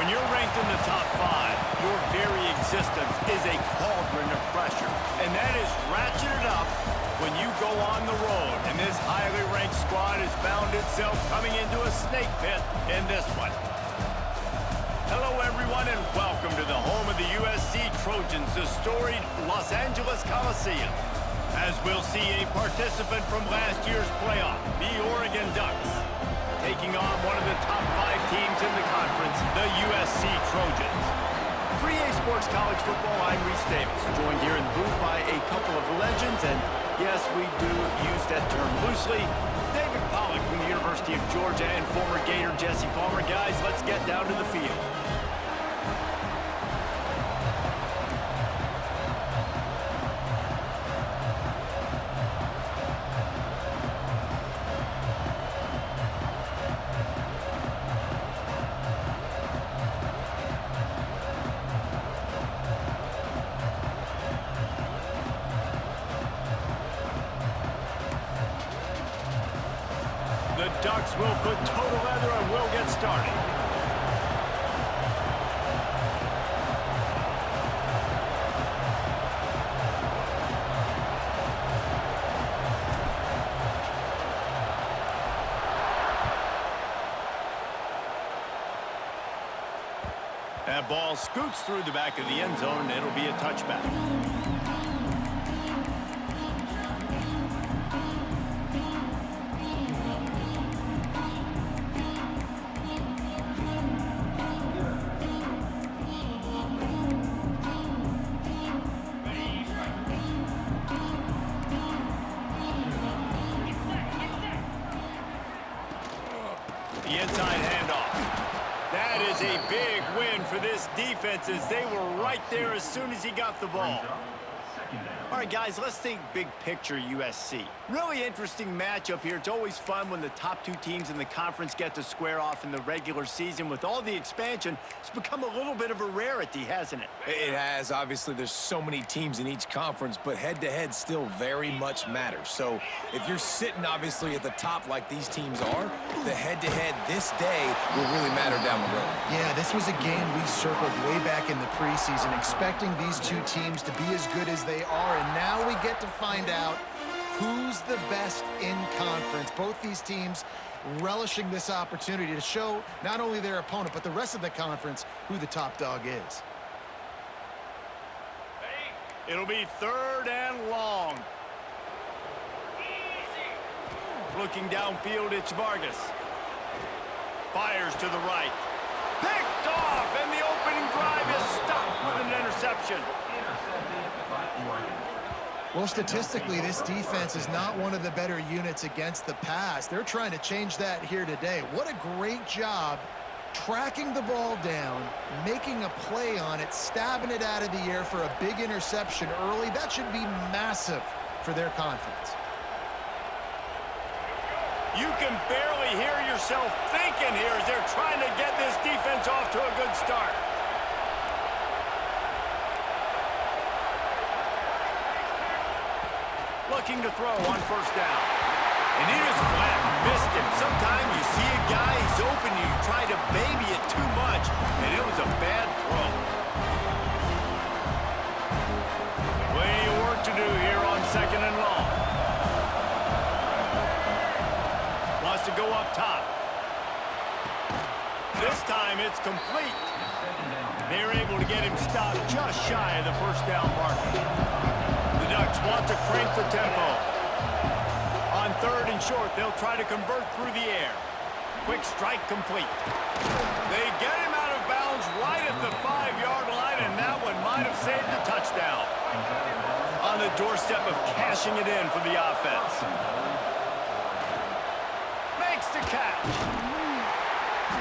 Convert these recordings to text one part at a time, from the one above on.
When you're ranked in the top 5, your very existence is a cauldron of pressure. And that is ratcheted up when you go on the road. And this highly ranked squad has found itself coming into a snake pit in this one. Hello, everyone, and welcome to the home of the USC Trojans, the storied Los Angeles Coliseum. As we'll see a participant from last year's playoff, the Oregon Ducks, taking on one of the top 5 teams in the conference, the USC Trojans. For EA Sports College Football, I'm Reese Davis, joined here in the booth by a couple of legends, and yes, we do use that term loosely. David Pollack from the University of Georgia and former Gator Jesse Palmer. Guys, let's get down to the field. The Ducks will put total leather and will get started. That ball scoots through the back of the end zone, and it'll be a touchback. The inside handoff. That is a big win for this defense as they were right there as soon as he got the ball. All right, guys, let's think big picture USC. Really interesting matchup here. It's always fun when the top 2 teams in the conference get to square off in the regular season. With all the expansion, it's become a little bit of a rarity, hasn't it? It has. Obviously, there's so many teams in each conference, but head-to-head still very much matters. So if you're sitting, obviously, at the top like these teams are, the head-to-head this day will really matter down the road. Yeah, this was a game we circled way back in the preseason, expecting these 2 teams to be as good as they are, and now we get to find out who's the best in conference. Both these teams relishing this opportunity to show not only their opponent, but the rest of the conference who the top dog is. It'll be 3rd and long. Looking downfield, it's Vargas. Fires to the right. Picked off, and the opening drive is stopped with an interception. Well, statistically, this defense is not one of the better units against the pass. They're trying to change that here today. What a great job tracking the ball down, making a play on it, stabbing it out of the air for a big interception early. That should be massive for their confidence. You can barely hear yourself thinking here as they're trying to get this defense off to a good start. Looking to throw on 1st down. And he just flat missed him. Sometimes you see a guy, he's open, and you try to baby it too much, and it was a bad throw. Plenty of work to do here on 2nd and long. Wants to go up top. This time it's complete. They're able to get him stopped just shy of the 1st down marker. The Ducks want to crank the tempo. On 3rd and short, they'll try to convert through the air. Quick strike complete. They get him out of bounds right at the 5-yard line, and that one might have saved the touchdown. On the doorstep of cashing it in for the offense. Makes the catch.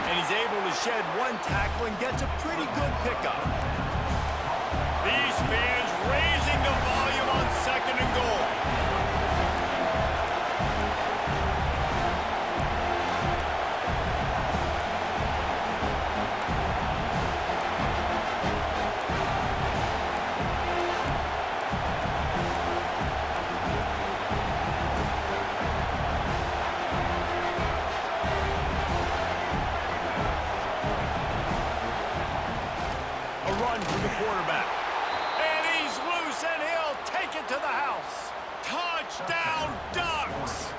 And he's able to shed 1 tackle and gets a pretty good pickup. These fans raising the volume on 2nd and goal. run for the quarterback. And he's loose, and he'll take it to the house. Touchdown, Ducks!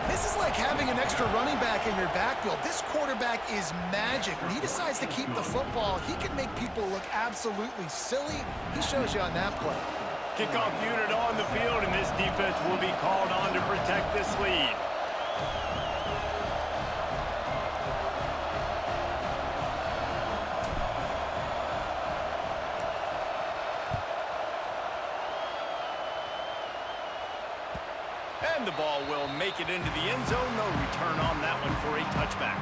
This is like having an extra running back in your backfield. This quarterback is magic. When he decides to keep the football, he can make people look absolutely silly. He shows you on that play. Kickoff unit on the field, and this defense will be called on to protect this lead. And the ball will make it into the end zone. No return on that one for a touchback.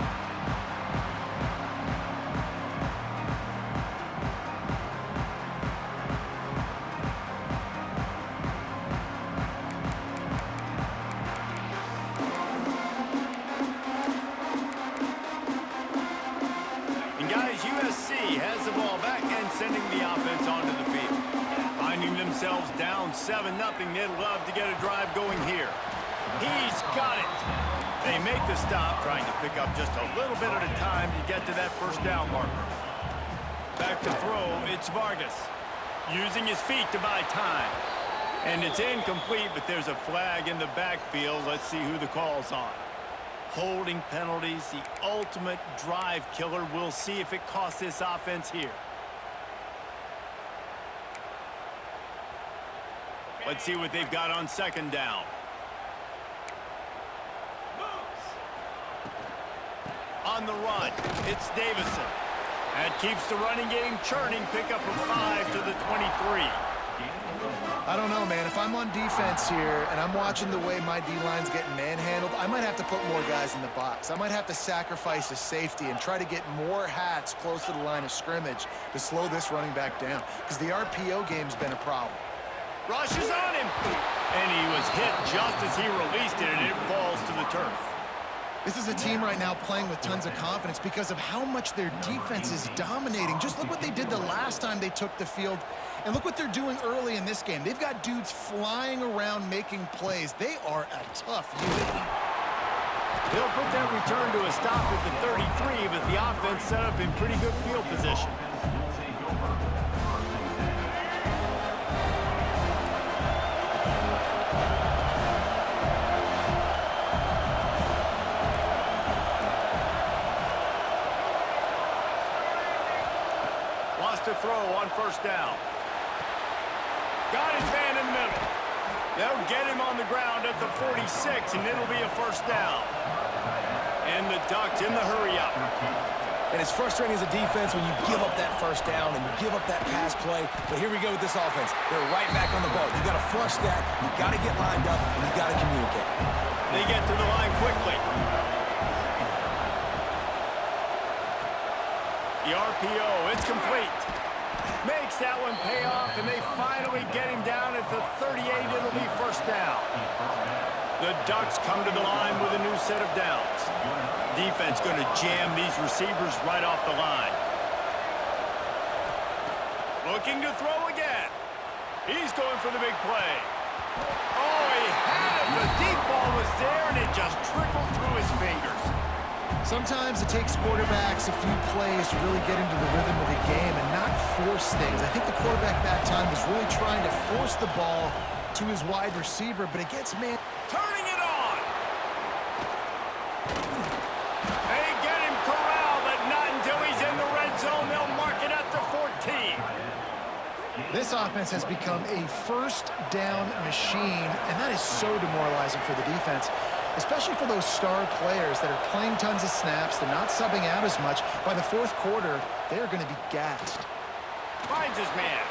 And guys, USC has the ball back and sending the offense onto the field. Finding themselves down 7-0, they'd love to get a drive going here. He's got it. They make the stop, trying to pick up just a little bit at a time to get to that first down marker. Back to throw, it's Vargas. Using his feet to buy time. And it's incomplete, but there's a flag in the backfield. Let's see who the call's on. Holding penalties, the ultimate drive killer. We'll see if it costs this offense here. Let's see what they've got on second down. On the run, it's Davison. That keeps the running game churning. Pickup of 5 to the 23. I don't know, man. If I'm on defense here and I'm watching the way my D-line's getting manhandled, I might have to put more guys in the box. I might have to sacrifice a safety and try to get more hats close to the line of scrimmage to slow this running back down, because the RPO game's been a problem. Rush is on him. And he was hit just as he released it, and it falls to the turf. This is a team right now playing with tons of confidence because of how much their defense is dominating. Just look what they did the last time they took the field, and look what they're doing early in this game. They've got dudes flying around making plays. They are a tough unit. They'll put that return to a stop at the 33, but the offense set up in pretty good field position. To throw on first down. Got his man in the middle. They'll get him on the ground at the 46, and it'll be a first down. And the Ducks in the hurry-up. And it's frustrating as a defense when you give up that first down and you give up that pass play. But here we go with this offense. They're right back on the ball. You got to flush that. You got to get lined up, and you got to communicate. They get to the line quickly. The RPO, it's complete. Makes that one pay off, and they finally get him down at the 38. It'll be first down. The Ducks come to the line with a new set of downs. Defense going to jam these receivers right off the line. Looking to throw again. He's going for the big play. Oh, he had it. The deep ball was there, and it just trickled through his fingers. Sometimes it takes quarterbacks a few plays to really get into the rhythm of the game and not force things. I think the quarterback that time was really trying to force the ball to his wide receiver, but it gets man. Turning it on. They get him corralled, but not until he's in the red zone. They'll mark it at the 14. This offense has become a first down machine, and that is so demoralizing for the defense, especially for those star players that are playing tons of snaps. They're not subbing out as much. By the fourth quarter, they are going to be gassed. Finds his man.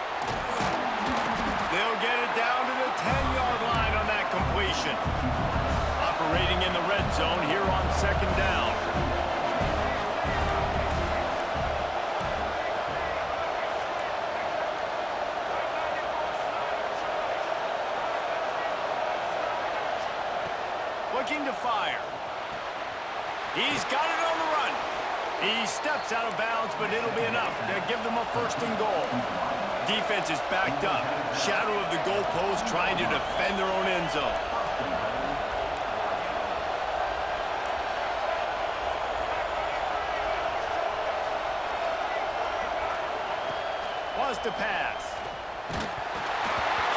They'll get it down to the 10-yard line on that completion. Operating in the red zone here on second down. Looking to fire. He's got it on the run. He steps out of bounds, but it'll be enough to give them a first and goal. Defense is backed up. Shadow of the goalpost, trying to defend their own end zone. draws to pass.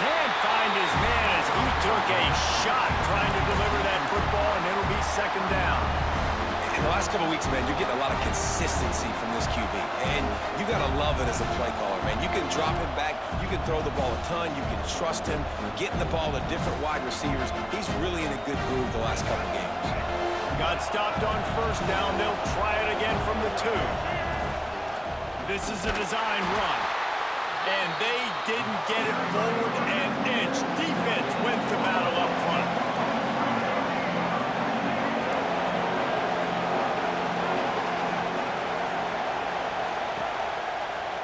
Can't find his man as he took a shot trying to deliver that football, and it'll be second down. In the last couple of weeks, man, you're getting a lot of consistency from this QB, and you got to love it as a play caller, man. You can drop him back, you can throw the ball a ton, you can trust him, getting the ball to different wide receivers. He's really in a good groove the last couple of games. Got stopped on first down. They'll try it again from the 2. This is a design run, and they didn't get it forward an inch. Defense wins the battle up front.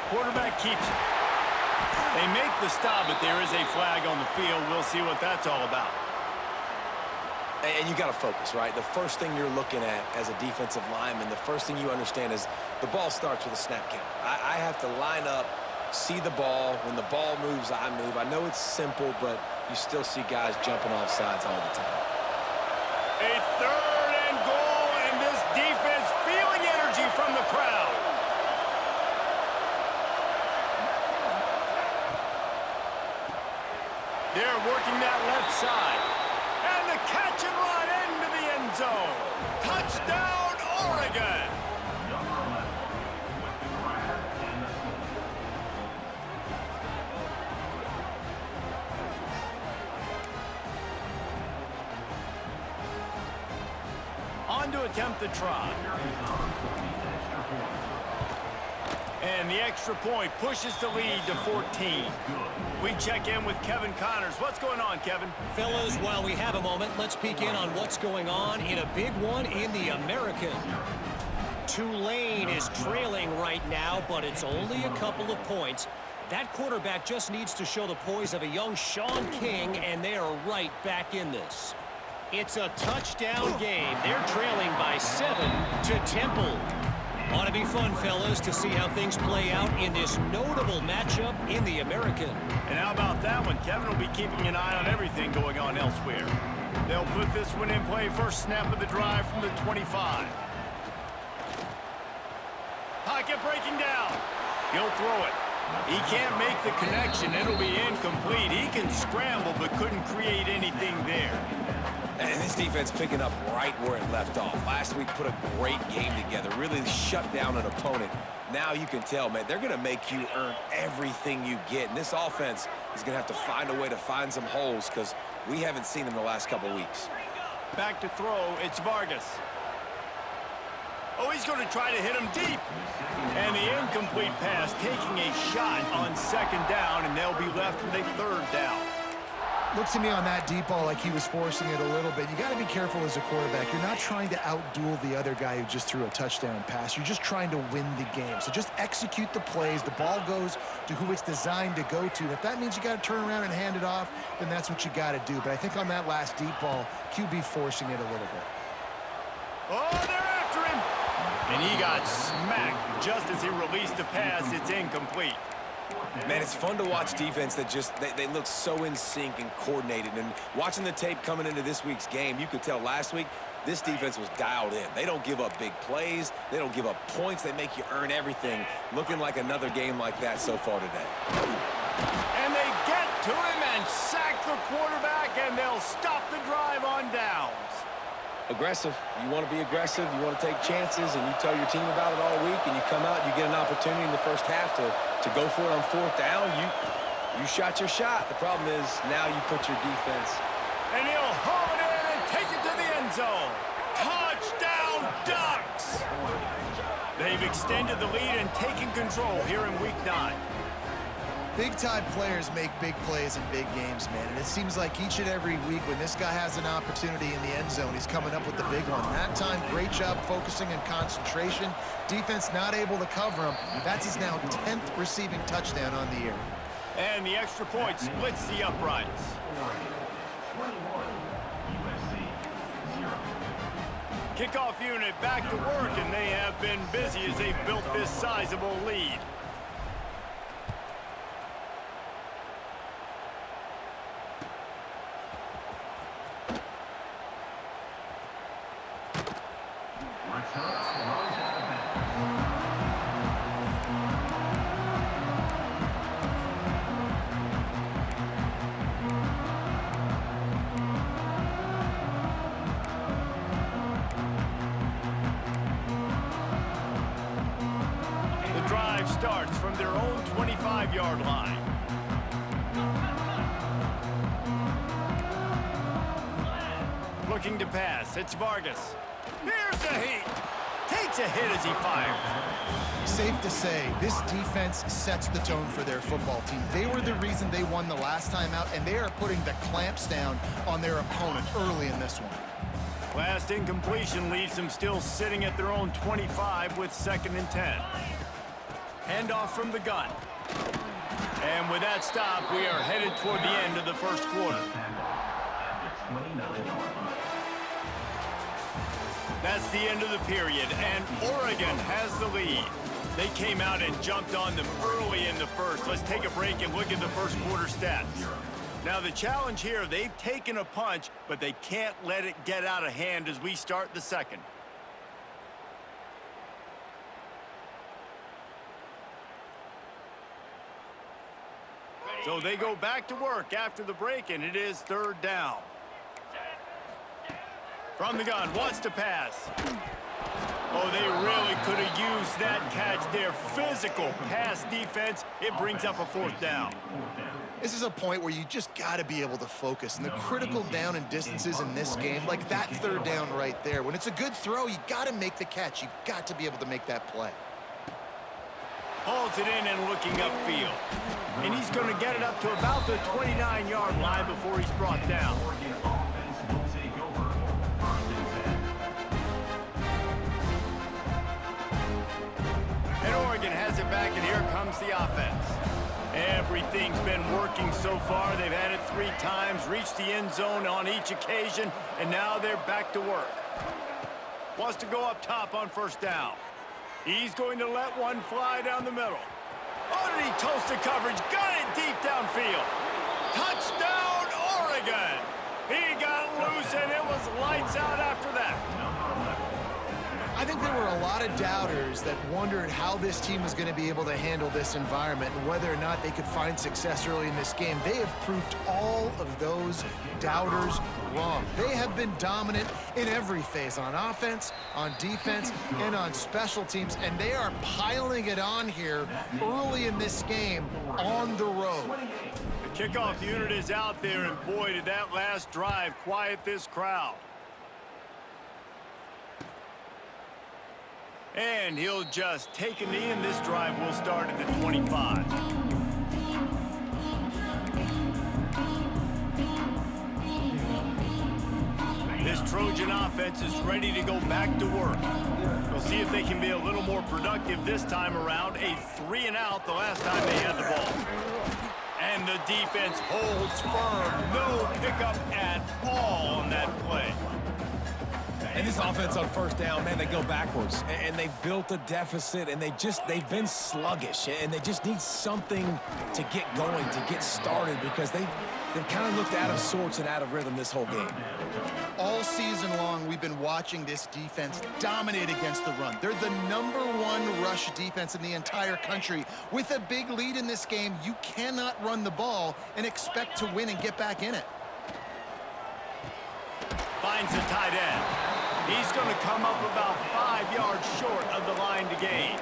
Quarterback keeps it. They make the stop, but there is a flag on the field. We'll see what that's all about. And you got to focus, right? The first thing you're looking at as a defensive lineman, the first thing you understand is the ball starts with a snap count. I have to line up, see the ball. When the ball moves, I move. I know it's simple, but you still see guys jumping off sides all the time. A 3rd and goal, and this defense feeling energy from the crowd. They're working that left side. And the catch and run into the end zone. Touchdown, Oregon. On to attempt the try. And the extra point pushes the lead to 14. We check in with Kevin Connors. What's going on, Kevin? Fellas, while we have a moment, let's peek in on what's going on in a big one in the American. Tulane is trailing right now, but it's only a couple of points. That quarterback just needs to show the poise of a young Sean King, and they are right back in this. It's a touchdown game. They're trailing by 7 to Temple. Ought to be fun, fellas, to see how things play out in this notable matchup in the American. And how about that one? Kevin will be keeping an eye on everything going on elsewhere. They'll put this one in play. First snap of the drive from the 25. Pocket breaking down. He'll throw it. He can't make the connection. It'll be incomplete. He can scramble but couldn't create anything there. And this defense picking up right where it left off. Last week put a great game together, really shut down an opponent. Now you can tell, man, they're going to make you earn everything you get. And this offense is going to have to find a way to find some holes because we haven't seen them the last couple weeks. Back to throw, it's Vargas. Oh, he's going to try to hit him deep. And the incomplete pass taking a shot on second down, and they'll be left with a 3rd down. Looks to me on that deep ball like he was forcing it a little bit. You got to be careful as a quarterback. You're not trying to outduel the other guy who just threw a touchdown pass. You're just trying to win the game. So just execute the plays. The ball goes to who it's designed to go to. And if that means you got to turn around and hand it off, then that's what you got to do. But I think on that last deep ball, QB forcing it a little bit. Oh, they're after him. And he got smacked just as he released the pass. It's incomplete. Man, it's fun to watch defense that just, they look so in sync and coordinated. And watching the tape coming into this week's game, you could tell last week, this defense was dialed in. They don't give up big plays. They don't give up points. They make you earn everything. Looking like another game like that so far today. And they get to him and sack the quarterback, and they'll stop the drive on downs. Aggressive. You want to be aggressive. You want to take chances, and you tell your team about it all week, and you come out and you get an opportunity in the first half to go for it on 4th down. You shot your shot. The problem is now you put your defense. And he'll home it in and take it to the end zone. Touchdown, Ducks! They've extended the lead and taken control here in Week 9. Big-time players make big plays in big games, man. And it seems like each and every week when this guy has an opportunity in the end zone, he's coming up with the big one. That time, great job focusing and concentration. Defense not able to cover him. That's his now 10th receiving touchdown on the year. And the extra point splits the uprights. Kickoff unit back to work, and they have been busy as they've built this sizable lead. drive starts from their own 25-yard line. Looking to pass. It's Vargas. Here's a heat. Takes a hit as he fires. Safe to say, this defense sets the tone for their football team. They were the reason they won the last time out, and they are putting the clamps down on their opponent early in this one. Last incompletion leaves them still sitting at their own 25 with 2nd and 10. Handoff from the gun. And with that stop, we are headed toward the end of the first quarter. That's the end of the period, and Oregon has the lead. They came out and jumped on them early in the first. Let's take a break and look at the first quarter stats. Now the challenge here, they've taken a punch, but they can't let it get out of hand as we start the second. So they go back to work after the break, and it is 3rd down. From the gun, wants to pass. Oh, they really could have used that catch there. Physical pass defense. It brings up a 4th down. This is a point where you just got to be able to focus. And the critical down and distances in this game, like that 3rd down right there, when it's a good throw, you got to make the catch. You got to be able to make that play. Hauls it in and looking upfield. And he's going to get it up to about the 29-yard line before he's brought down. And Oregon has it back, and here comes the offense. Everything's been working so far. They've had it 3 times, reached the end zone on each occasion, and now they're back to work. Wants to go up top on 1st down. He's going to let one fly down the middle. Oh, did he toast the coverage? Got it deep downfield. Touchdown, Oregon! He got loose, and it was lights out after that. I think there were a lot of doubters that wondered how this team was going to be able to handle this environment and whether or not they could find success early in this game. They have proved all of those doubters wrong. They have been dominant in every phase, on offense, on defense, and on special teams, and they are piling it on here early in this game on the road. The kickoff unit is out there, and boy, did that last drive quiet this crowd. And he'll just take a knee, and this drive will start at the 25. This Trojan offense is ready to go back to work. We'll see if they can be a little more productive this time around. A 3-and-out the last time they had the ball. And the defense holds firm. No pickup at all on that play. And this offense on 1st down, man, they go backwards. And they've built a deficit, and they've been sluggish. And they just need something to get going, to get started, because they've kind of looked out of sorts and out of rhythm this whole game. All season long, we've been watching this defense dominate against the run. They're the #1 rush defense in the entire country. With a big lead in this game, you cannot run the ball and expect to win and get back in it. Finds a tight end. He's going to come up about 5 yards short of the line to gain.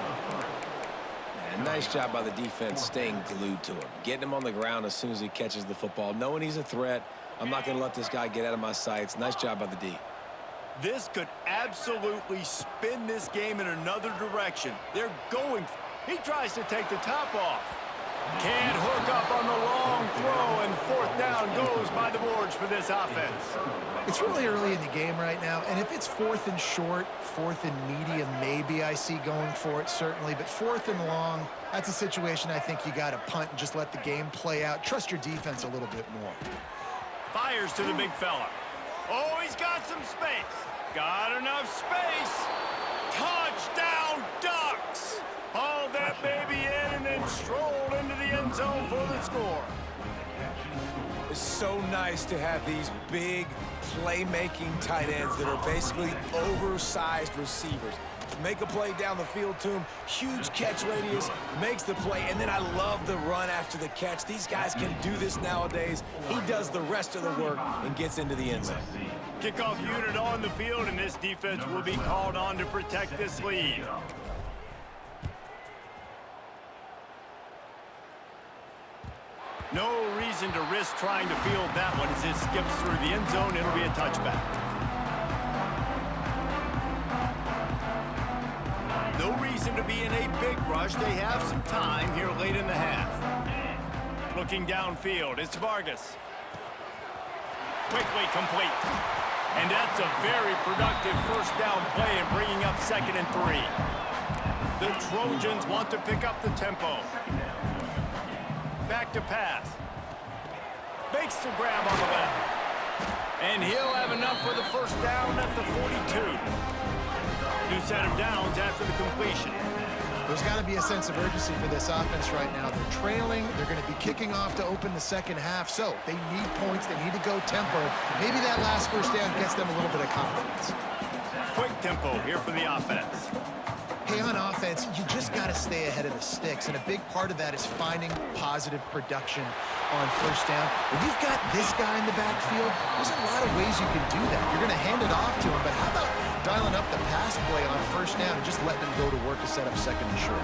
And nice job by the defense staying glued to him, getting him on the ground as soon as he catches the football, knowing he's a threat. I'm not going to let this guy get out of my sights. Nice job by the D. This could absolutely spin this game in another direction. They're going. He tries to take the top off. Can't hook up on the long throw, and 4th down goes by the boards for this offense. It's really early in the game right now, and if it's 4th and short, 4th and medium, maybe I see going for it, certainly. But 4th and long, that's a situation I think you got to punt and just let the game play out. Trust your defense a little bit more. Fires to the big fella. Oh, he's got some space. Got enough space. Touchdown, Ducks! Hauled that baby in and then strolled into the end zone for the score. It's so nice to have these big playmaking tight ends that are basically oversized receivers. Make a play down the field to him, huge catch radius, makes the play, and then I love the run after the catch. These guys can do this nowadays. He does the rest of the work and gets into the end zone. Kickoff unit on the field, and this defense will be called on to protect this lead. No reason to risk trying to field that one as it skips through the end zone. It'll be a touchback. No reason to be in a big rush. They have some time here late in the half. Looking downfield, it's Vargas. Quickly complete. And that's a very productive first down play and bringing up 2nd and 3. The Trojans want to pick up the tempo. Back to pass. Makes the grab on the left. And he'll have enough for the first down at the 42. New set of downs after the completion. There's got to be a sense of urgency for this offense right now. They're trailing. They're going to be kicking off to open the second half. So they need points. They need to go tempo. Maybe that last first down gets them a little bit of confidence. Quick tempo here for the offense. Hey, on offense, you just got to stay ahead of the sticks, and a big part of that is finding positive production on first down. When you've got this guy in the backfield, there's a lot of ways you can do that. You're going to hand it off to him, but how about dialing up the pass play on first down and just letting him go to work to set up 2nd and short?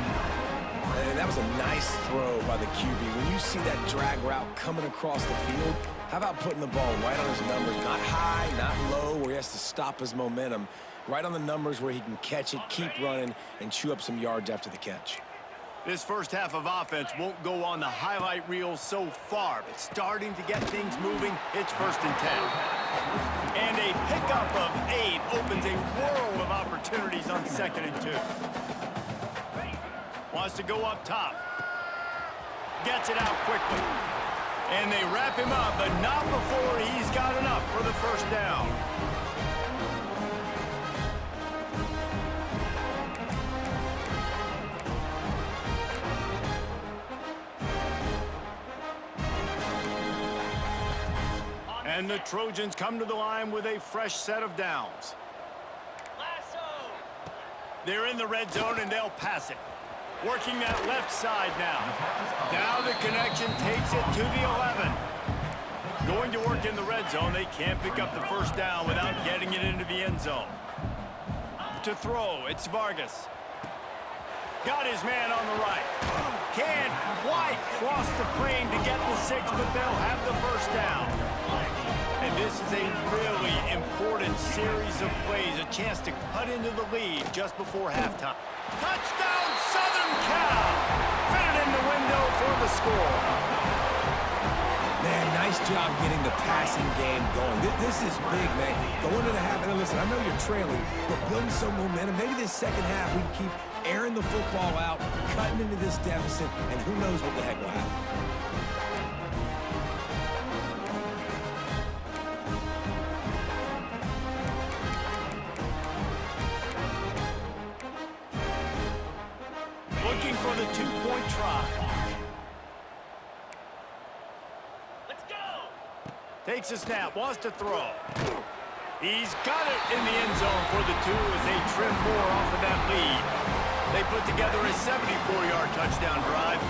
And that was a nice throw by the QB. When you see that drag route coming across the field, how about putting the ball right on his numbers? Not high, not low, where he has to stop his momentum. Right on the numbers where he can catch it, keep running, and chew up some yards after the catch. This first half of offense won't go on the highlight reel so far, but starting to get things moving, it's 1st and 10. And a pickup of 8 opens a world of opportunities on 2nd and 2. Wants to go up top. Gets it out quickly. And they wrap him up, but not before he's got enough for the first down. And the Trojans come to the line with a fresh set of downs. They're in the red zone, and they'll pass it. Working that left side now. Now the connection takes it to the 11. Going to work in the red zone. They can't pick up the first down without getting it into the end zone. To throw, it's Vargas. Got his man on the right. Can't quite cross the plane to get the 6, but they'll have the first down. And this is a really important series of plays, a chance to cut into the lead just before halftime. Touchdown, Southern Cal! Fitted in the window for the score. Man, nice job getting the passing game going. This is big, man. Going to the half, and listen, I know you're trailing, but building some momentum. Maybe this second half we can keep airing the football out, cutting into this deficit, and who knows what the heck will happen. Looking for the 2-point try. Let's go. Takes a snap, wants to throw. He's got it in the end zone for the 2 as they trim more off of that lead. They put together a 74-yard touchdown drive,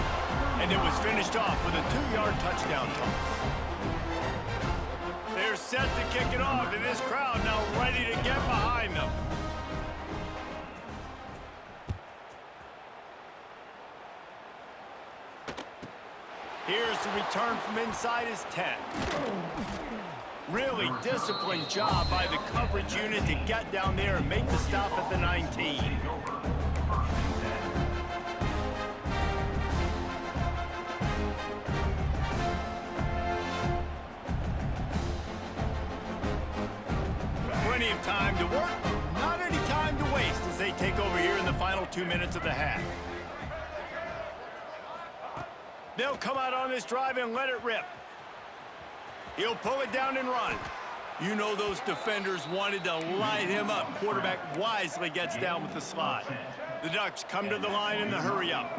and it was finished off with a 2-yard touchdown toss. They're set to kick it off, and this crowd now ready to get behind them. Here's the return from inside his 10. Really disciplined job by the coverage unit to get down there and make the stop at the 19. Plenty of time to work, not any time to waste as they take over here in the final 2 minutes of the half. They'll come out on this drive and let it rip. He'll pull it down and run. You know those defenders wanted to light him up. Quarterback wisely gets down with the slide. The Ducks come to the line in the hurry-up.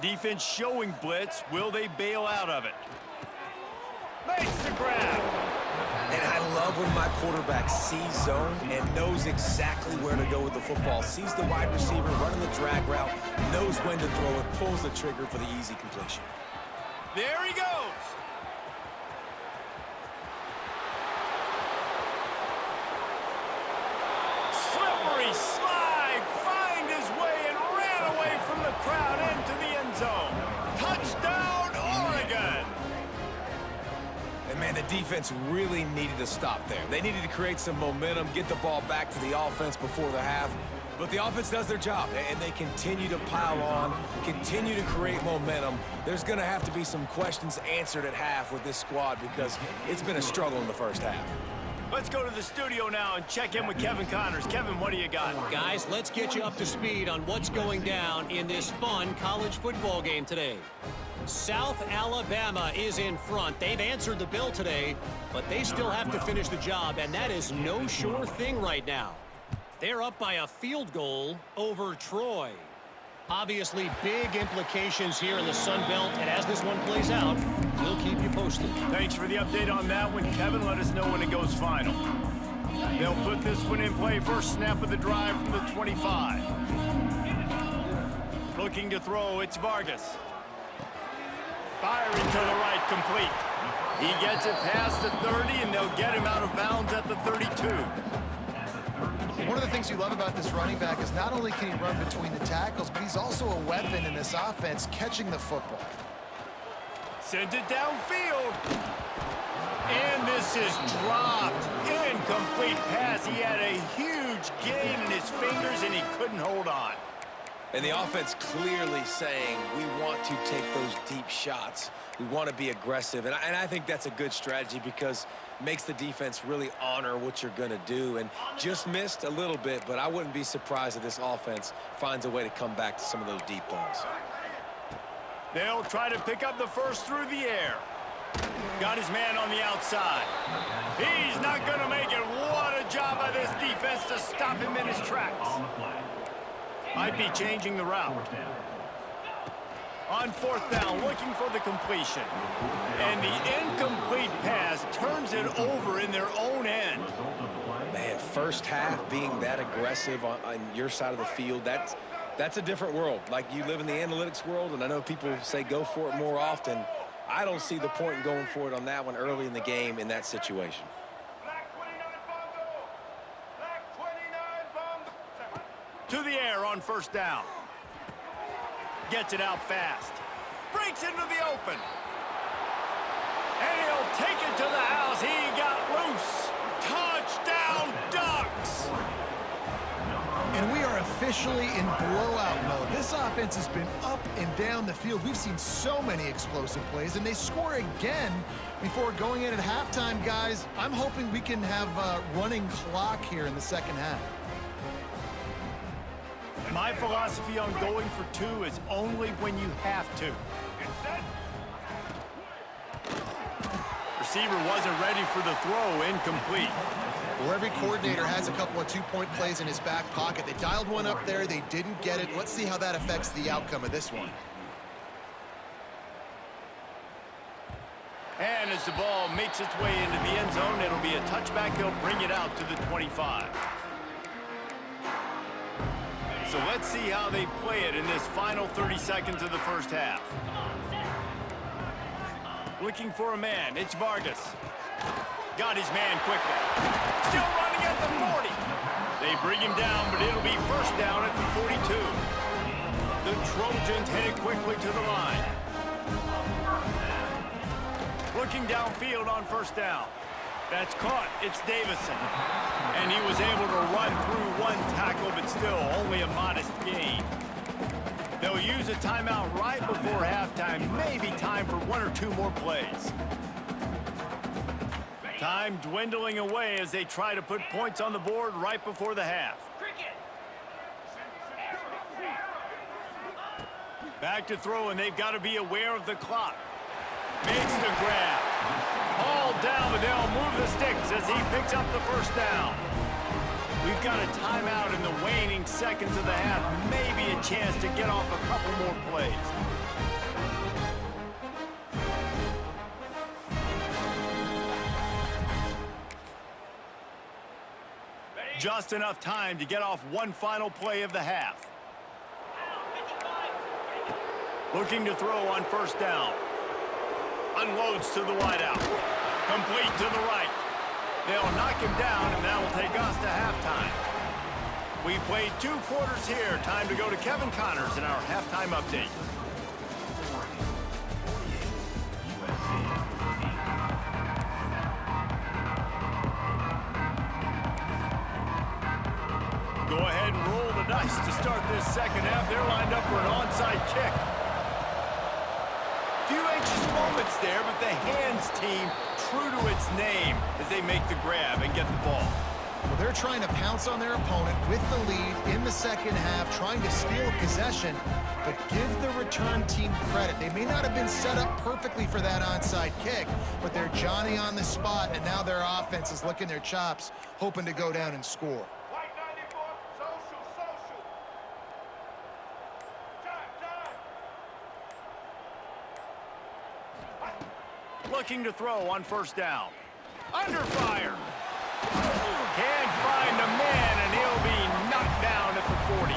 Defense showing blitz. Will they bail out of it? Makes the grab. And I love when my quarterback sees zone and knows exactly where to go with the football. Sees the wide receiver running the drag route, knows when to throw it, pulls the trigger for the easy completion. There he goes. Slippery slide, find his way and ran away from the crowd into the end zone. Touchdown! the defense really needed to stop there. They needed to create some momentum, get the ball back to the offense before the half. But the offense does their job, and they continue to pile on, continue to create momentum. There's going to have to be some questions answered at half with this squad because it's been a struggle in the first half. Let's go to the studio now and check in with Kevin Connors. Kevin, what do you got? Guys, let's get you up to speed on what's going down in this fun college football game today. South Alabama is in front. They've answered the bell today, but they still have to finish the job, and that is no sure thing right now. They're up by a field goal over Troy. Obviously, big implications here in the Sun Belt, and as this one plays out, we'll keep you posted. Thanks for the update on that one, Kevin. Let us know when it goes final. They'll put this one in play. First snap of the drive from the 25. Looking to throw, it's Vargas. Firing to the right, complete. He gets it past the 30, and they'll get him out of bounds at the 32. One of the things you love about this running back is not only can he run between the tackles, but he's also a weapon in this offense catching the football. Sends it downfield. And this is dropped. Incomplete pass. He had a huge gain in his fingers, and he couldn't hold on. And the offense clearly saying, we want to take those deep shots. We want to be aggressive. And I think that's a good strategy because it makes the defense really honor what you're going to do. And just missed a little bit, but I wouldn't be surprised if this offense finds a way to come back to some of those deep balls. They'll try to pick up the first through the air. Got his man on the outside. He's not going to make it. What a job by this defense to stop him in his tracks. Might be changing the route. On fourth down, looking for the completion. And the incomplete pass turns it over in their own end. Man, first half being that aggressive on your side of the field, that's a different world. Like, you live in the analytics world, and I know people say go for it more often. I don't see the point in going for it on that one early in the game in that situation. To the air on first down. Gets it out fast. Breaks into the open. And he'll take it to the house. He got loose. Touchdown, Ducks! And we are officially in blowout mode. This offense has been up and down the field. We've seen so many explosive plays, and they score again before going in at halftime, guys. I'm hoping we can have a running clock here in the second half. My philosophy on going for two is only when you have to. Receiver wasn't ready for the throw, incomplete. Well, every coordinator has a couple of two-point plays in his back pocket. They dialed one up there. They didn't get it. Let's see how that affects the outcome of this one. And as the ball makes its way into the end zone, it'll be a touchback. They'll bring it out to the 25. So let's see how they play it in this final 30 seconds of the first half. Looking for a man, it's Vargas. Got his man quickly. Still running at the 40. They bring him down, but it'll be first down at the 42. The Trojans headed quickly to the line. Looking downfield on first down. That's caught. It's Davison. And he was able to run through one tackle, but still only a modest gain. They'll use a timeout right before halftime. Maybe time for one or two more plays. Time dwindling away as they try to put points on the board right before the half. Back to throw, and they've got to be aware of the clock. Makes the grab. All down, but they'll move the sticks as he picks up the first down. We've got a timeout in the waning seconds of the half. Maybe a chance to get off a couple more plays. Just enough time to get off one final play of the half. Looking to throw on first down. Unloads to the wideout. Complete to the right. They'll knock him down, and that will take us to halftime. We've played 2 quarters here. Time to go to Kevin Connors in our halftime update. of dice to start this second half. They're lined up for an onside kick. Few anxious moments there, but the hands team true to its name as they make the grab and get the ball. Well, they're trying to pounce on their opponent with the lead in the second half, trying to steal possession, but give the return team credit. They may not have been set up perfectly for that onside kick, but they're Johnny on the spot, and now their offense is licking their chops, hoping to go down and score. Looking to throw on first down. Under fire. Can't find a man, and he'll be knocked down at the 40.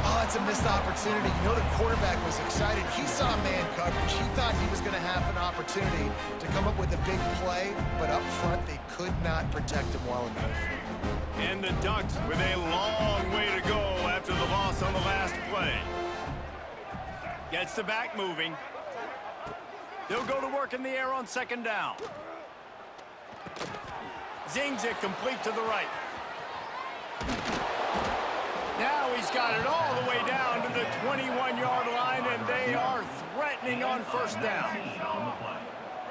Oh, that's a missed opportunity. You know the quarterback was excited. He saw man coverage. He thought he was going to have an opportunity to come up with a big play, but up front they could not protect him well enough. And the Ducks with a long way to go after the loss on the last play. Gets the back moving. They'll go to work in the air on second down. Zings it complete to the right. Now he's got it all the way down to the 21-yard line, and they are threatening on first down.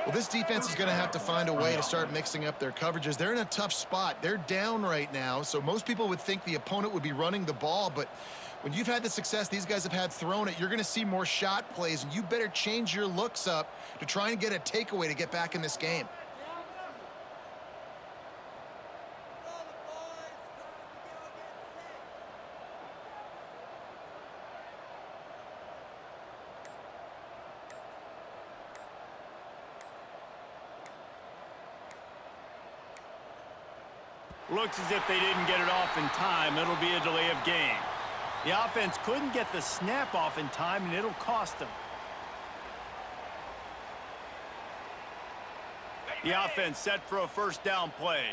Well, this defense is going to have to find a way to start mixing up their coverages. They're in a tough spot. They're down right now, so most people would think the opponent would be running the ball, but when you've had the success these guys have had throwing it, you're going to see more shot plays, and you better change your looks up to try and get a takeaway to get back in this game. Looks as if they didn't get it off in time. It'll be a delay of game. The offense couldn't get the snap off in time, and it'll cost them. The offense set for a first down play.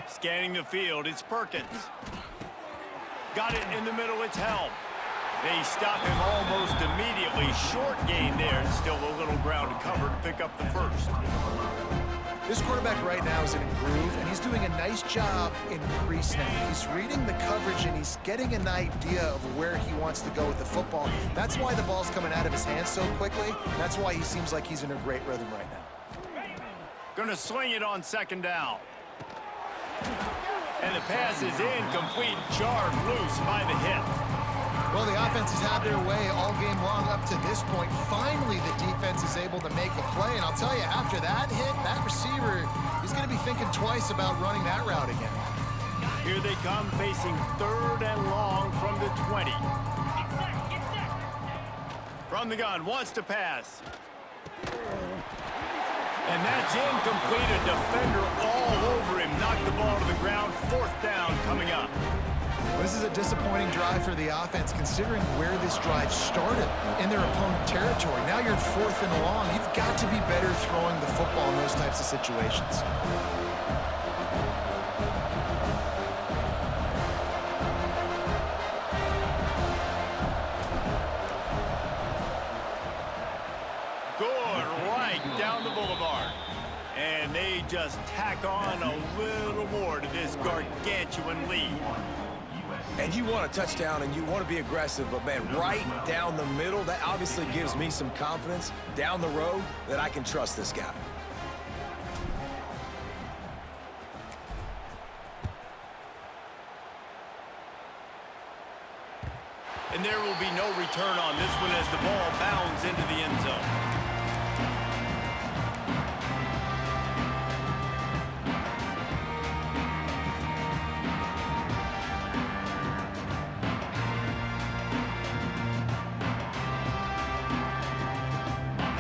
Scanning the field, it's Perkins. Got it in the middle, it's Helm. They stop him almost immediately. Short gain there, and still a little ground to cover to pick up the first. This quarterback right now is in a groove, and he's doing a nice job in pre-snap. He's reading the coverage, and he's getting an idea of where he wants to go with the football. That's why the ball's coming out of his hands so quickly. That's why he seems like he's in a great rhythm right now. Gonna swing it on second down. And the pass is incomplete, jarred loose by the hit. Well, the offense has had their way all game long up to this point. Finally, the defense is able to make a play. And I'll tell you, after that hit, that receiver, he's going to be thinking twice about running that route again. Here they come, facing third and long from the 20. From the gun, wants to pass. And that's incomplete. A defender all over him. Knocked the ball to the ground. Fourth down coming up. This is a disappointing drive for the offense, considering where this drive started in their opponent territory. Now you're at fourth and long. You've got to be better throwing the football in those types of situations. Good right down the boulevard. And they just tack on a little more to this gargantuan lead. And you want a touchdown and you want to be aggressive, but man, right down the middle, that obviously gives me some confidence down the road that I can trust this guy. And there will be no return on this one as the ball bounds into the end zone.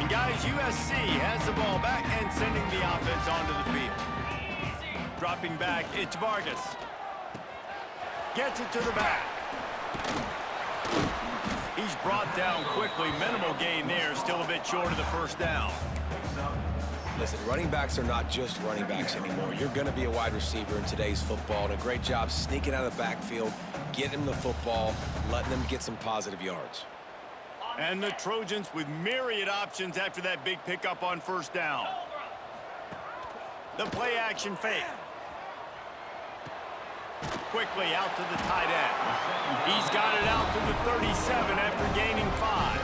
Guys, USC has the ball back and sending the offense onto the field. Dropping back, it's Vargas. Gets it to the back. He's brought down quickly. Minimal gain there, still a bit short of the first down. Listen, running backs are not just running backs anymore. You're going to be a wide receiver in today's football, and a great job sneaking out of the backfield, getting them the football, letting them get some positive yards. And the Trojans with myriad options after that big pickup on first down. The play action fake. Quickly out to the tight end. He's got it out to the 37 after gaining 5.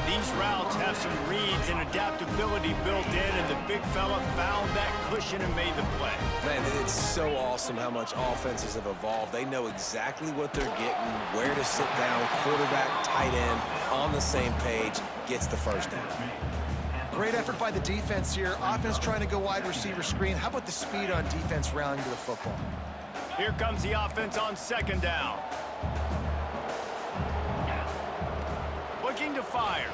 These routes have some reads and adaptability built in, and the big fella found that cushion and made the play. Man, it's so awesome how much offenses have evolved. They know exactly what they're getting, where to sit down, quarterback, tight end, on the same page, gets the first down. Great effort by the defense here. Offense trying to go wide receiver screen. How about the speed on defense rounding to the football? Here comes the offense on second down. Looking to fire.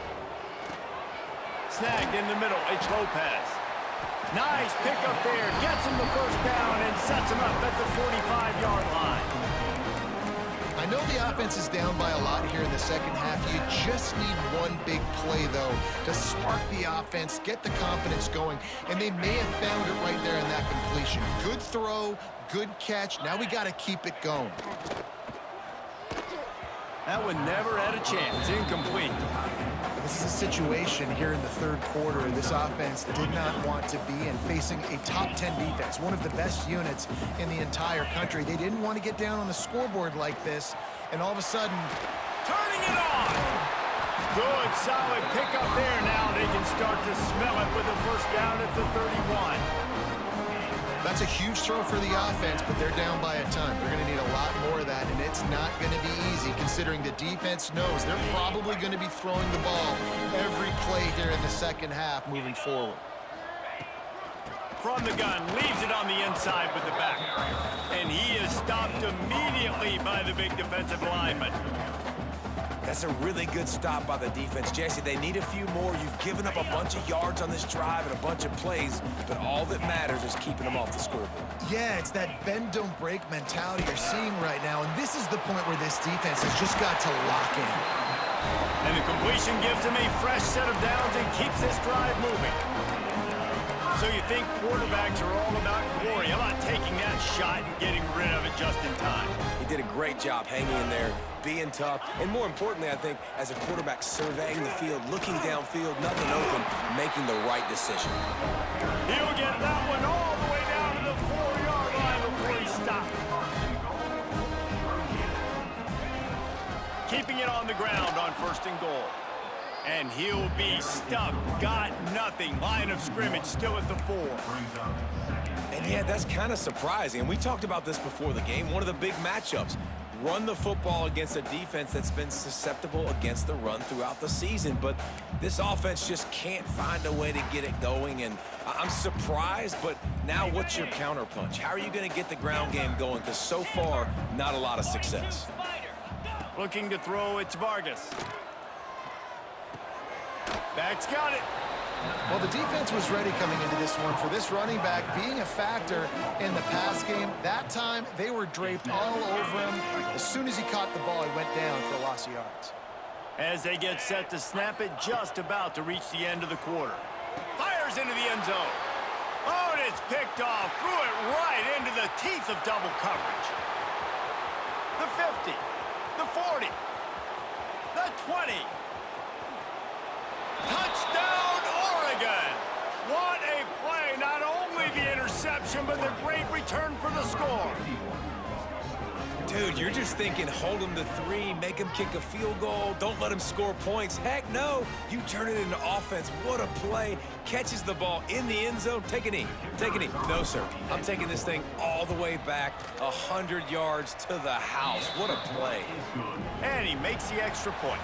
Snagged in the middle. It's Lopez. Nice pickup there. Gets him the first down and sets him up at the 45-yard line. I know the offense is down by a lot here in the second half. You just need one big play, though, to spark the offense, get the confidence going, and they may have found it right there in that completion. Good throw, good catch. Now we got to keep it going. That one never had a chance. Incomplete. This is a situation here in the third quarter this offense did not want to be in, facing a top 10 defense, one of the best units in the entire country. They didn't want to get down on the scoreboard like this, and all of a sudden, turning it on. Good, solid pickup there. Now they can start to smell it with a first down at the 31. That's a huge throw for the offense, but they're down by a ton. They're going to need a lot more of that, and it's not going to be easy considering the defense knows they're probably going to be throwing the ball every play here in the second half moving forward. From the gun, leaves it on the inside with the back. And he is stopped immediately by the big defensive lineman. That's a really good stop by the defense. Jesse, they need a few more. You've given up a bunch of yards on this drive and a bunch of plays, but all that matters is keeping them off the scoreboard. Yeah, it's that bend, don't break mentality you're seeing right now, and this is the point where this defense has just got to lock in. And the completion gives him a fresh set of downs and keeps this drive moving. So you think quarterbacks are all about glory. How about taking that shot and getting rid of it just in time? He did a great job hanging in there, being tough, and more importantly, I think, as a quarterback, surveying the field, looking downfield, nothing open, making the right decision. He'll get that one all the way down to the 4-yard line before he stops. Keeping it on the ground on first and goal. And he'll be stuffed. Got nothing. Line of scrimmage still at the 4. And yeah, that's kind of surprising. And we talked about this before the game. One of the big matchups. Run the football against a defense that's been susceptible against the run throughout the season. But this offense just can't find a way to get it going. And I'm surprised, but now what's your counterpunch? How are you going to get the ground game going? Because so far, not a lot of success. Looking to throw, it's Vargas. Back's got it. Well, the defense was ready coming into this one for this running back being a factor in the pass game. That time, they were draped all over him. As soon as he caught the ball, he went down for a loss of yards. As they get set to snap it, just about to reach the end of the quarter. Fires into the end zone. Oh, and it's picked off. Threw it right into the teeth of double coverage. The 50. The 40. The 20. Touchdown, Oregon! What a play! Not only the interception, but the great return for the score. Dude, you're just thinking, hold him to 3, make him kick a field goal, don't let him score points. Heck no, you turn it into offense. What a play. Catches the ball in the end zone. Take a knee. Take a knee. No, sir. I'm taking this thing all the way back 100 yards to the house. What a play. And he makes the extra point.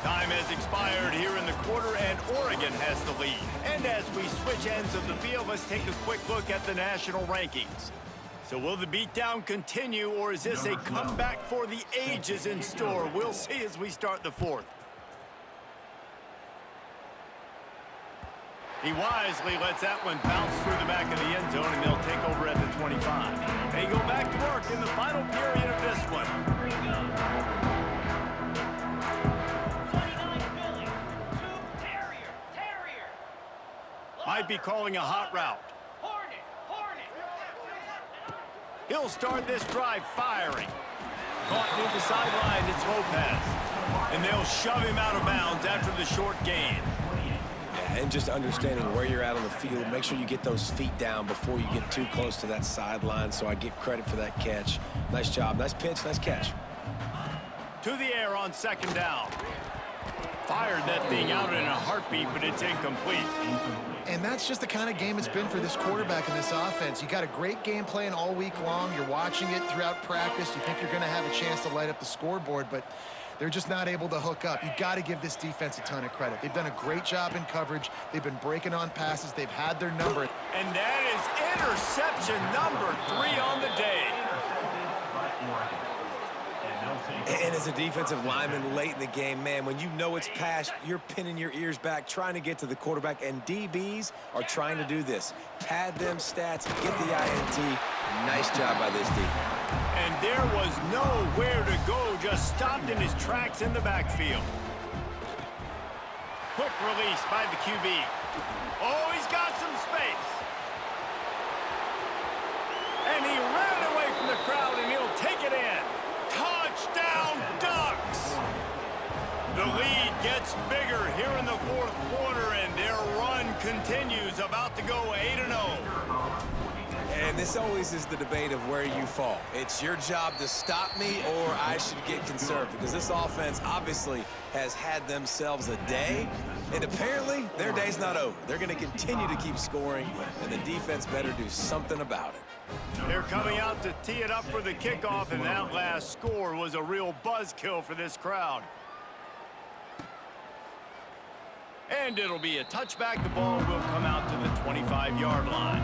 Time has expired here in the quarter, and Oregon has the lead. And as we switch ends of the field, let's take a quick look at the national rankings. So will the beatdown continue, or is this a comeback for the ages in store? We'll see as we start the fourth. He wisely lets that one bounce through the back of the end zone, and they'll take over at the 25. They go back to work in the final period of this one. might be calling a hot route. He'll start this drive firing. Caught near the sideline, it's Lopez. And they'll shove him out of bounds after the short gain. Yeah, and just understanding where you're at on the field, make sure you get those feet down before you get too close to that sideline, so I get credit for that catch. Nice job, nice pitch, nice catch. To the air on second down. Fired that thing out in a heartbeat, but it's incomplete. And that's just the kind of game it's been for this quarterback in this offense. You got a great game plan all week long. You're watching it throughout practice. You think you're going to have a chance to light up the scoreboard, but they're just not able to hook up. You got to give this defense a ton of credit. They've done a great job in coverage. They've been breaking on passes. They've had their number. And that is interception number 3 on the day. And as a defensive lineman late in the game, man, when you know it's past, you're pinning your ears back, trying to get to the quarterback, and DBs are trying to do this. Pad them stats, get the INT. Nice job by this D. And there was nowhere to go, just stopped in his tracks in the backfield. Quick release by the QB. Oh, he's got some space. And he ran away from the crowd, and he'll take it in. Touchdown, Ducks! The lead gets bigger here in the fourth quarter, and their run continues, about to go 8-0. And this always is the debate of where you fall. It's your job to stop me, or I should get conservative, because this offense obviously has had themselves a day, and apparently their day's not over. They're going to continue to keep scoring, and the defense better do something about it. They're coming out to tee it up for the kickoff, and that last score was a real buzzkill for this crowd. And it'll be a touchback. The ball will come out to the 25-yard line.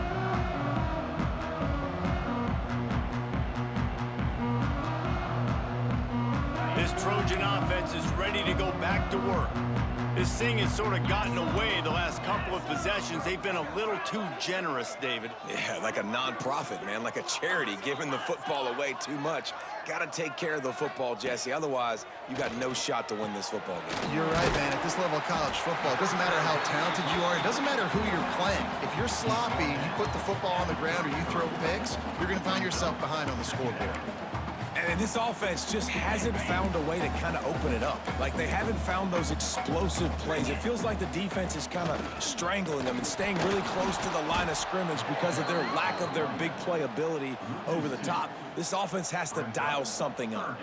This Trojan offense is ready to go back to work. This thing has sort of gotten away the last couple of possessions. They've been a little too generous, David. Yeah, like a non-profit, man, like a charity, giving the football away too much. Got to take care of the football, Jesse. Otherwise, you got no shot to win this football game. You're right, man. At this level of college football, it doesn't matter how talented you are. It doesn't matter who you're playing. If you're sloppy and you put the football on the ground or you throw picks, you're going to find yourself behind on the scoreboard. And this offense just hasn't found a way to kind of open it up. Like, they haven't found those explosive plays. It feels like the defense is kind of strangling them and staying really close to the line of scrimmage because of their lack of their big play ability over the top. This offense has to dial something up.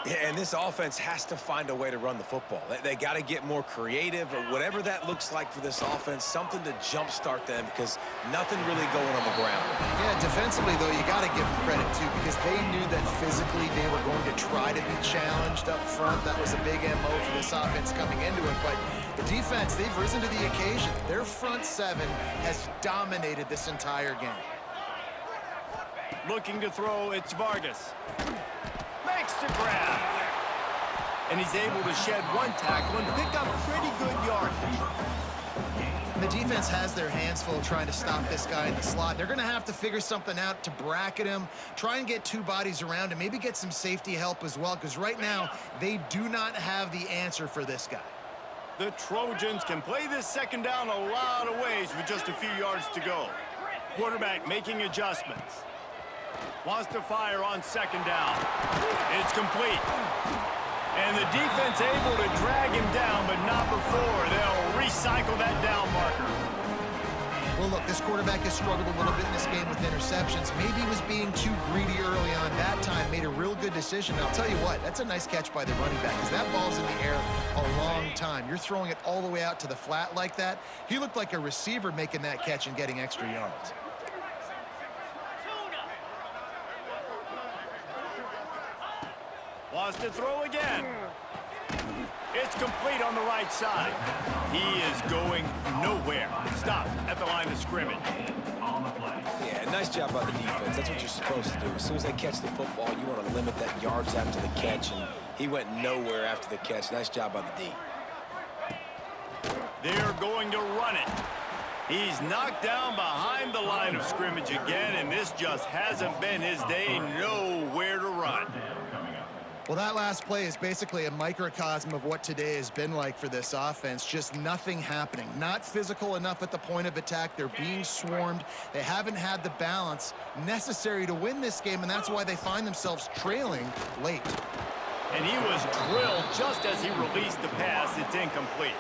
And this offense has to find a way to run the football. They got to get more creative, or whatever that looks like for this offense, something to jumpstart them, because nothing really going on the ground. Yeah, defensively, though, you got to give them credit, too, because they knew that physically they were going to try to be challenged up front. That was a big MO for this offense coming into it. But the defense, they've risen to the occasion. Their front seven has dominated this entire game. Looking to throw, it's Vargas. Makes the grab. And he's able to shed one tackle and pick up pretty good yardage. The defense has their hands full trying to stop this guy in the slot. They're going to have to figure something out to bracket him, try and get two bodies around him, maybe get some safety help as well, because right now they do not have the answer for this guy. The Trojans can play this second down a lot of ways with just a few yards to go. Quarterback making adjustments. Wants to fire on second down. It's complete. And the defense able to drag him down, but not before they'll recycle that down marker. Well, look, this quarterback has struggled a little bit in this game with interceptions. Maybe he was being too greedy early on. That time made a real good decision. And I'll tell you what, that's a nice catch by the running back, because that ball's in the air a long time. You're throwing it all the way out to the flat like that. He looked like a receiver making that catch and getting extra yards. Wants to throw again. It's complete on the right side. He is going nowhere. Stopped at the line of scrimmage. Yeah, nice job by the defense. That's what you're supposed to do. As soon as they catch the football, you want to limit that yards after the catch, and he went nowhere after the catch. Nice job by the D. They're going to run it. He's knocked down behind the line of scrimmage again, and this just hasn't been his day. Nowhere to run. Well, that last play is basically a microcosm of what today has been like for this offense. Just nothing happening. Not physical enough at the point of attack. They're being swarmed. They haven't had the balance necessary to win this game, and that's why they find themselves trailing late. And he was drilled just as he released the pass. It's incomplete.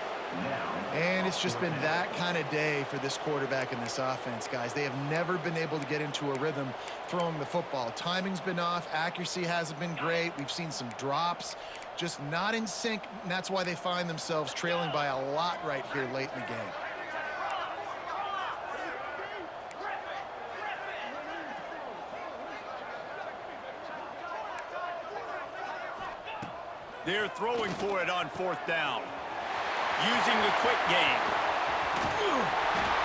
And it's just been that kind of day for this quarterback and this offense, guys. They have never been able to get into a rhythm throwing the football. Timing's been off. Accuracy hasn't been great. We've seen some drops. Just not in sync, and that's why they find themselves trailing by a lot right here late in the game. They're throwing for it on 4th down. Using the quick game.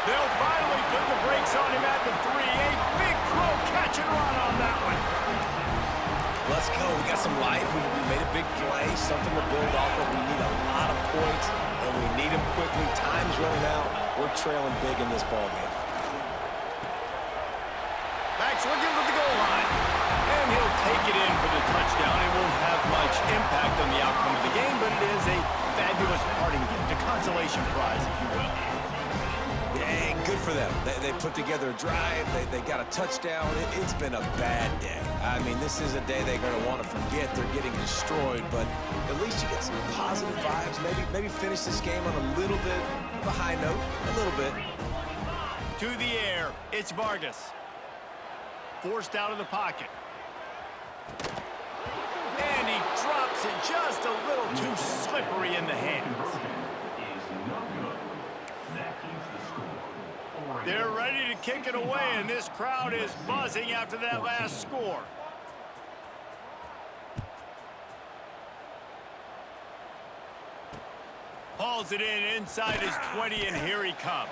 They'll finally put the brakes on him at the 3. A big throw, catch and run on that one. Let's go. We got some life. We made a big play, something to build off of. We need a lot of points, and we need them quickly. Time's running out. We're trailing big in this ball game. Back's looking for the goal line. And he'll take it in for the touchdown. It won't have much impact on the outcome of the game, but it is a fabulous parting gift, a consolation prize, if you will. Yeah, good for them. They put together a drive. They got a touchdown. It's been a bad day. I mean, this is a day they're going to want to forget. They're getting destroyed, but at least you get some positive vibes. Maybe finish this game on a little bit of a high note, a little bit. To the air, it's Vargas. Forced out of the pocket. And he drops it just a little too slippery in the hands. They're ready to kick it away, and this crowd is buzzing after that last score. Hauls it in inside his 20, and here he comes.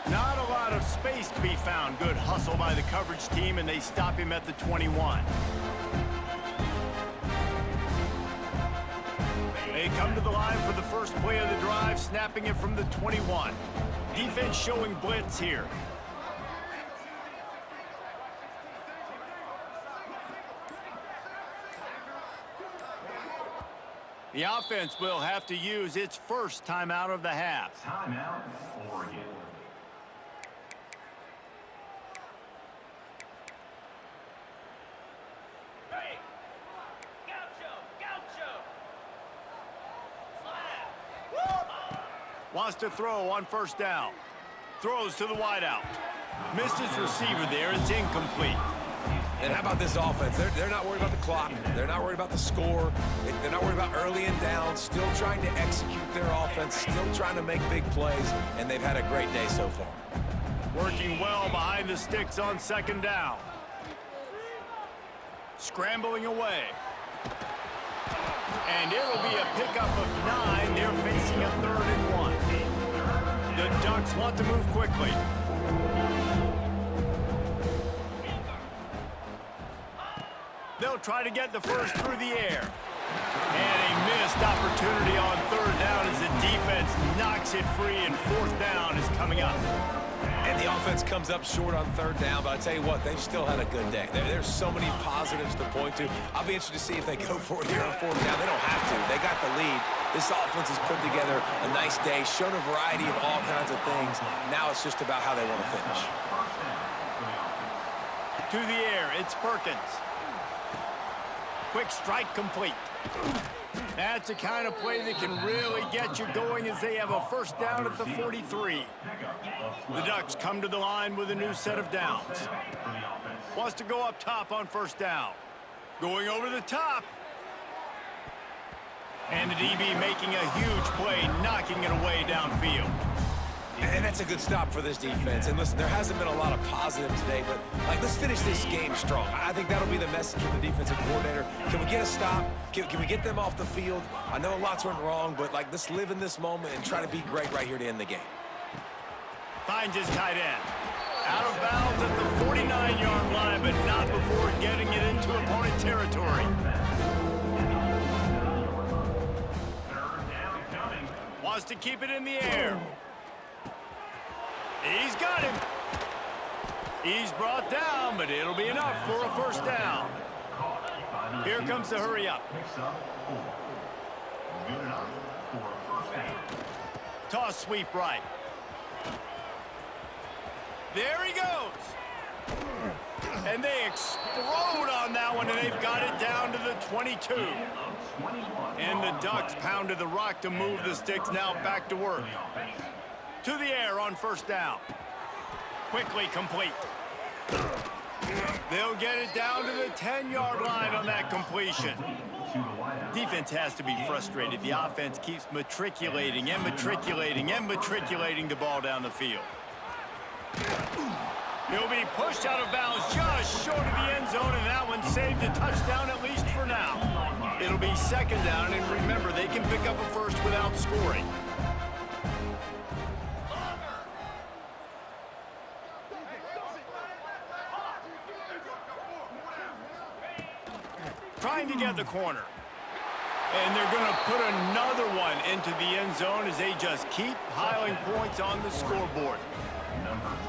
Not a lot of space to be found. Good hustle by the coverage team, and they stop him at the 21. They come to the line for the first play of the drive, snapping it from the 21. Defense showing blitz here. The offense will have to use its first timeout of the half. Timeout, Oregon. Wants to throw on 1st down. Throws to the wideout. Missed his receiver there. It's incomplete. And how about this offense? They're not worried about the clock. They're not worried about the score. They're not worried about early and down. Still trying to execute their offense. Still trying to make big plays. And they've had a great day so far. Working well behind the sticks on 2nd down. Scrambling away. And it'll be a pickup of 9. They're facing a 3rd and 1. The Ducks want to move quickly. They'll try to get the first through the air. And a missed opportunity on 3rd down as the defense knocks it free, and 4th down is coming up. And the offense comes up short on 3rd down, but I tell you what, they've still had a good day. There's so many positives to point to. I'll be interested to see if they go for it here on 4th down. They don't have to. They got the lead. This offense has put together a nice day, shown a variety of all kinds of things. Now it's just about how they want to finish. To the air, it's Perkins. Quick strike complete. That's the kind of play that can really get you going as they have a 1st down at the 43. The Ducks come to the line with a new set of downs. Wants to go up top on 1st down. Going over the top. And the DB making a huge play, knocking it away downfield. And that's a good stop for this defense. And listen, there hasn't been a lot of positive today, but let's finish this game strong. I think that'll be the message from the defensive coordinator. Can we get a stop? Can we get them off the field? I know lots went wrong, but let's live in this moment and try to be great right here to end the game. Finds his tight end. Out of bounds at the 49-yard line, but not before getting it into opponent territory. Wants to keep it in the air. He's got him. He's brought down, but it'll be enough for a 1st down. Here comes the hurry up. Toss sweep right. There he goes. And they explode on that one, and they've got it down to the 22. And the Ducks pounded the rock to move the sticks, now back to work. To the air on first down. Quickly complete. They'll get it down to the 10-yard line on that completion. Defense has to be frustrated. The offense keeps matriculating and matriculating and matriculating the ball down the field. He'll be pushed out of bounds just short of the end zone, and that one saved a touchdown, at least for now. It'll be second down, and remember, they can pick up a first without scoring. Trying to get the corner. And they're going to put another one into the end zone as they just keep piling points on the scoreboard.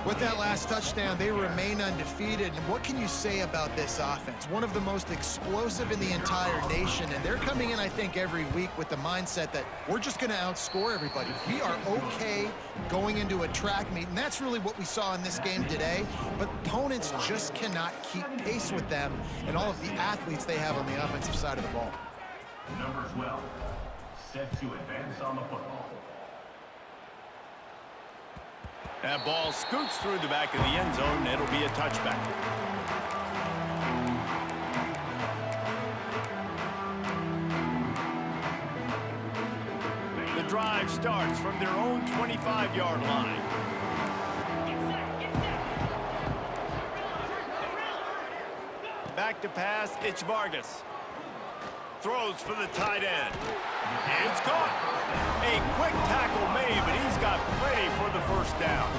With that last touchdown, they remain undefeated. And what can you say about this offense? One of the most explosive in the entire nation. And they're coming in, I think, every week with the mindset that we're just going to outscore everybody. We are okay going into a track meet. And that's really what we saw in this game today. But opponents just cannot keep pace with them and all of the athletes they have on the offensive side of the ball. Number 12, set to advance on the football. That ball scoots through the back of the end zone, and it'll be a touchback. The drive starts from their own 25-yard line. Back to pass, it's Vargas. Throws for the tight end. It's caught. A quick tackle made, but he's got plenty for the first down.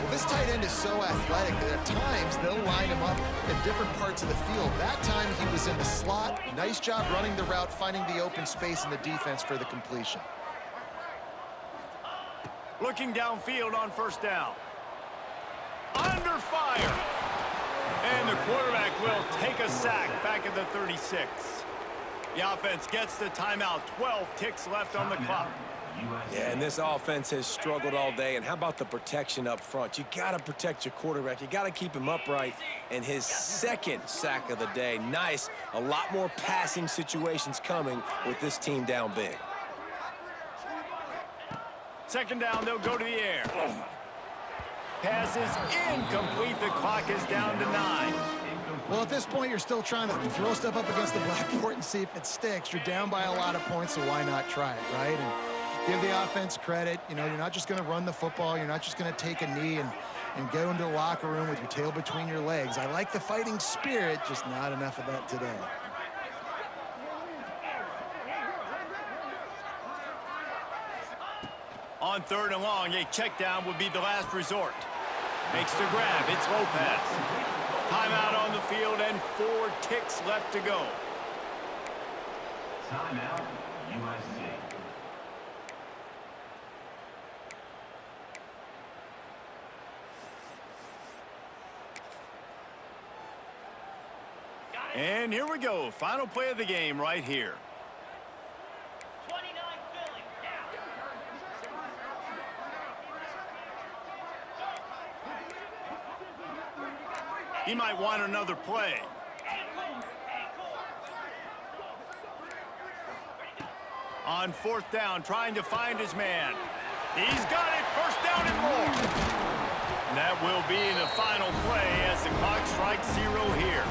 Well, this tight end is so athletic that at times they'll line him up in different parts of the field. That time he was in the slot. Nice job running the route, finding the open space in the defense for the completion. Looking downfield on first down. Under fire. And the quarterback will take a sack back at the 36. The offense gets the timeout. 12 ticks left on the clock. Yeah, and this offense has struggled all day. And how about the protection up front? You got to protect your quarterback. You got to keep him upright. And his second sack of the day. Nice. A lot more passing situations coming with this team down big. Second down, they'll go to the air. Pass is incomplete. The clock is down to 9. Well, at this point, you're still trying to throw stuff up against the blackboard and see if it sticks. You're down by a lot of points, so why not try it, right? And give the offense credit. You know, you're not just going to run the football. You're not just going to take a knee and go into the locker room with your tail between your legs. I like the fighting spirit, just not enough of that today. On third and long, a check down would be the last resort. Makes the grab. It's Lopez. Timeout on the field and 4 ticks left to go. Timeout, USC. And here we go. Final play of the game right here. He might want another play. On fourth down, trying to find his man. He's got it. First down and more. And that will be the final play as the clock strikes 0 here.